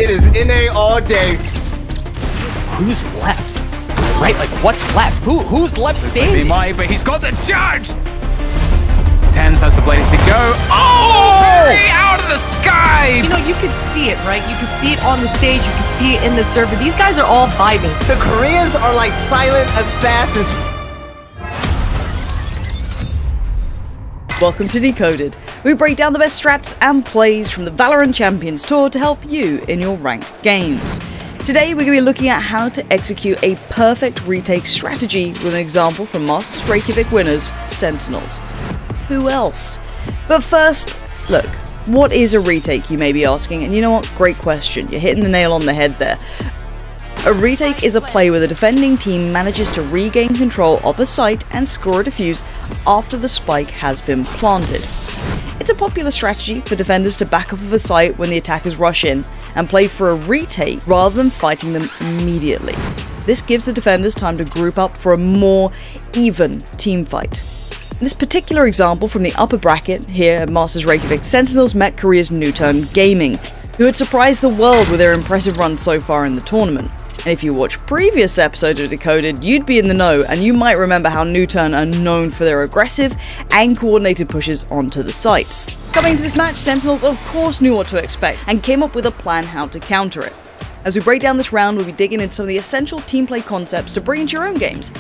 It is NA all day. Who's left? Right, like what's left? Who's left standing? He might, but he's got the charge. Tens has the blade to go. Oh! Very out of the sky! You know, you can see it, right? You can see it on the stage, you can see it in the server. These guys are all vibing. The Koreans are like silent assassins. Welcome to Decoded. We break down the best strats and plays from the VALORANT Champions Tour to help you in your ranked games. Today we're going to be looking at how to execute a perfect retake strategy with an example from Masters Reykjavik winners, Sentinels. Who else? But first, look, what is a retake, you may be asking, and you know what, great question, you're hitting the nail on the head there. A retake is a play where the defending team manages to regain control of the site and score a defuse after the spike has been planted. It's a popular strategy for defenders to back off of a site when the attackers rush in and play for a retake rather than fighting them immediately. This gives the defenders time to group up for a more even team fight. In this particular example from the upper bracket here at Masters Reykjavik, Sentinels met Korea's Newturn Gaming, who had surprised the world with their impressive run so far in the tournament. And if you watch previous episodes of Decoded, you'd be in the know, and you might remember how Newturn are known for their aggressive and coordinated pushes onto the sites. Coming into this match, Sentinels of course knew what to expect, and came up with a plan how to counter it. As we break down this round, we'll be digging into some of the essential team play concepts to bring into your own games,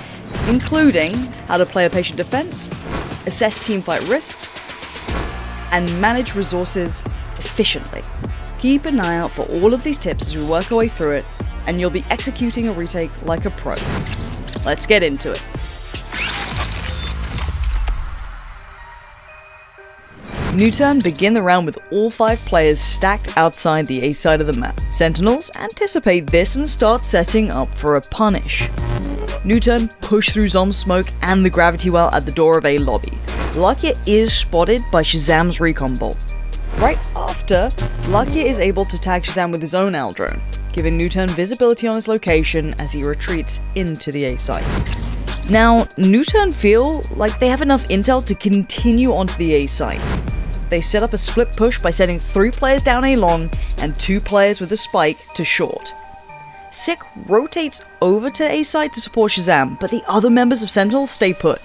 including how to play a patient defense, assess teamfight risks, and manage resources efficiently. Keep an eye out for all of these tips as we work our way through it, and you'll be executing a retake like a pro. Let's get into it. Newturn begin the round with all 5 players stacked outside the A side of the map. Sentinels anticipate this and start setting up for a punish. Newturn push through Zom's smoke and the gravity well at the door of A lobby. Lakia is spotted by ShahZaM's recon bolt. Right after, Lakia is able to tag ShahZaM with his own L drone, giving Newturn visibility on his location as he retreats into the A site. Now, Newturn feel like they have enough intel to continue onto the A site. They set up a split push by sending 3 players down A long and 2 players with a spike to short. Sick rotates over to A site to support ShahZaM, but the other members of Sentinels stay put.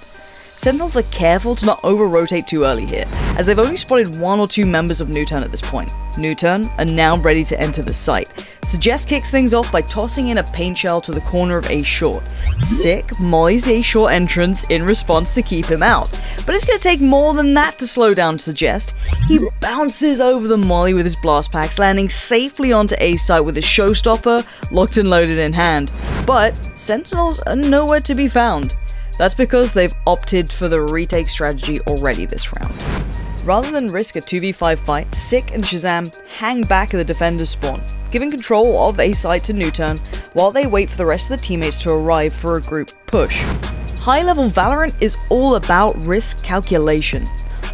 Sentinels are careful to not over-rotate too early here, as they've only spotted 1 or 2 members of Newturn at this point. Newturn are now ready to enter the site. Suggest kicks things off by tossing in a paint shell to the corner of A short. Sick mollies the A short entrance in response to keep him out, but it's going to take more than that to slow down Suggest. He bounces over the molly with his blast packs, landing safely onto A site with his showstopper locked and loaded in hand. But Sentinels are nowhere to be found. That's because they've opted for the retake strategy already this round. Rather than risk a 2v5 fight, Sick and ShahZaM hang back at the defender's spawn, giving control of A site to Newturn while they wait for the rest of the teammates to arrive for a group push. High-level VALORANT is all about risk calculation.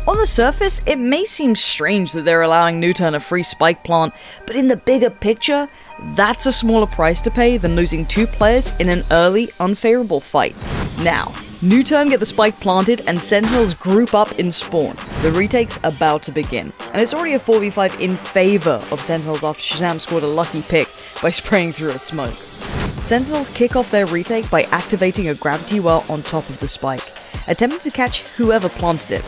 On the surface, it may seem strange that they're allowing Newturn a free spike plant, but in the bigger picture, that's a smaller price to pay than losing 2 players in an early, unfavorable fight. Now, Newturn get the spike planted and Sentinels group up in spawn. The retake's about to begin, and it's already a 4v5 in favor of Sentinels after ShahZaM scored a lucky pick by spraying through a smoke. Sentinels kick off their retake by activating a gravity well on top of the spike, attempting to catch whoever planted it.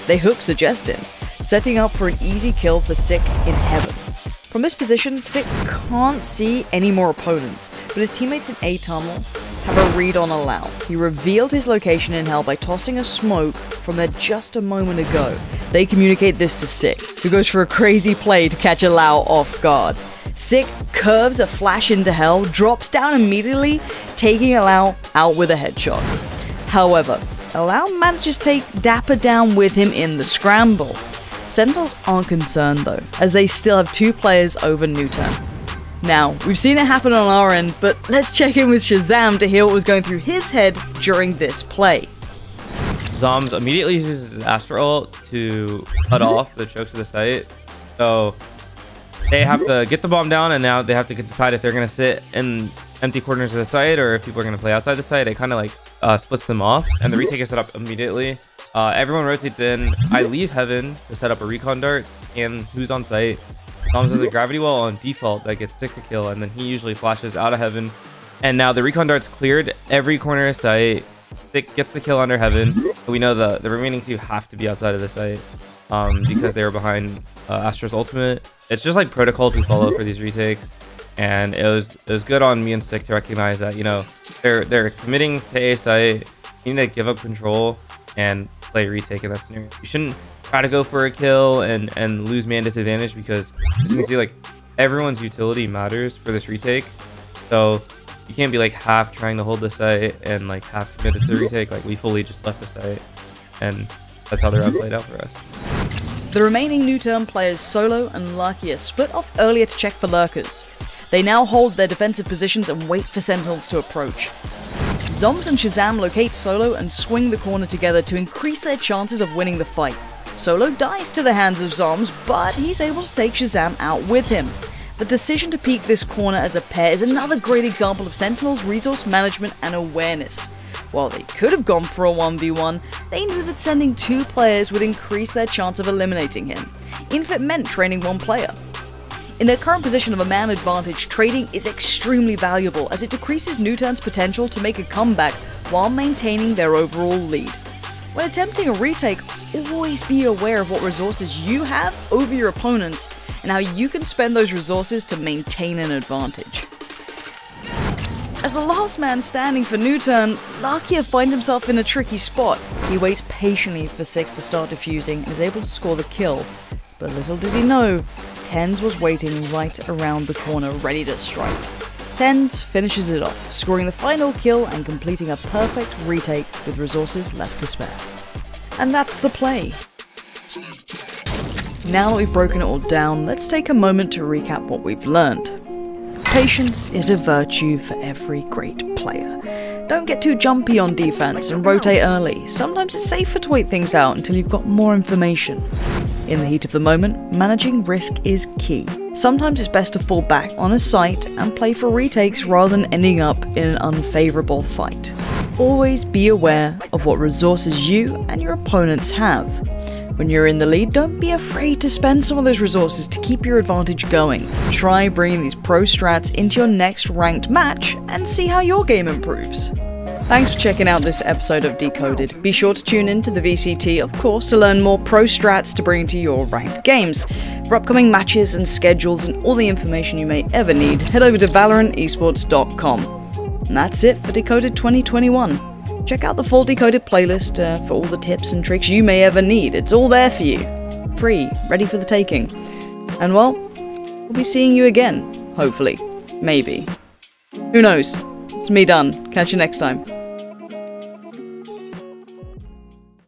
They hook Suggest in, setting up for an easy kill for Sick in heaven. From this position, Sick can't see any more opponents, but his teammates in A tunnel have a read on Allow. He revealed his location in hell by tossing a smoke from there just a moment ago. They communicate this to Sick, who goes for a crazy play to catch Allow off guard. Sick curves a flash into hell, drops down immediately, taking Allow out with a headshot. However, Allow manages to take Dapper down with him in the scramble. Sentinels aren't concerned though, as they still have 2 players over Newturn. Now, we've seen it happen on our end, but let's check in with ShahZaM to hear what was going through his head during this play. Zoms immediately uses his Astro ult to cut off the chokes of the site. So they have to get the bomb down, and now they have to decide if they're going to sit in empty corners of the site or if people are going to play outside the site. It kind of like splits them off, and the retake is set up immediately. Everyone rotates in. I leave Heaven to set up a recon dart, scan who's on site, ZaM's has a gravity wall on default that gets sticker kill, and then he usually flashes out of heaven. And now the recon dart's cleared every corner of sight. Stick gets the kill under heaven. But we know the remaining 2 have to be outside of the site because they were behind Astra's ultimate. It's just like protocol to follow for these retakes. And it was good on me and Stick to recognize that, you know, they're committing to A site. You need to give up control and play retake in that scenario. You shouldn't try to go for a kill and lose man disadvantage, because as you can see, like, everyone's utility matters for this retake. So you can't be like half trying to hold the site and like half committed to the retake. Like, we fully just left the site, and that's how the round played out for us. The remaining new turn players Solo and Lucky are split off earlier to check for lurkers. They now hold their defensive positions and wait for Sentinels to approach. ZaM's and ShahZaM locate Solo and swing the corner together to increase their chances of winning the fight. Solo dies to the hands of ZaM's, but he's able to take ShahZaM out with him. The decision to peek this corner as a pair is another great example of Sentinel's resource management and awareness. While they could have gone for a 1v1, they knew that sending 2 players would increase their chance of eliminating him, even if it meant training 1 player. In their current position of a man advantage, trading is extremely valuable as it decreases new turn's potential to make a comeback while maintaining their overall lead. When attempting a retake, always be aware of what resources you have over your opponents and how you can spend those resources to maintain an advantage. As the last man standing for new turn, Lakia finds himself in a tricky spot. He waits patiently for Sick to start defusing and is able to score the kill, but little did he know, Tens was waiting right around the corner ready to strike. Tens finishes it off, scoring the final kill and completing a perfect retake with resources left to spare. And that's the play. Now that we've broken it all down, let's take a moment to recap what we've learned. Patience is a virtue for every great player. Don't get too jumpy on defense and rotate early. Sometimes it's safer to wait things out until you've got more information. In the heat of the moment, managing risk is key. Sometimes it's best to fall back on a site and play for retakes rather than ending up in an unfavorable fight. Always be aware of what resources you and your opponents have. When you're in the lead, don't be afraid to spend some of those resources to keep your advantage going. Try bringing these pro strats into your next ranked match and see how your game improves. Thanks for checking out this episode of Decoded. Be sure to tune in to the VCT, of course, to learn more pro strats to bring to your ranked games. For upcoming matches and schedules and all the information you may ever need, head over to ValorantEsports.com. And that's it for Decoded 2021. Check out the full Decoded playlist for all the tips and tricks you may ever need. It's all there for you. Free, ready for the taking. And well, we'll be seeing you again, hopefully. Maybe. Who knows? It's me done. Catch you next time.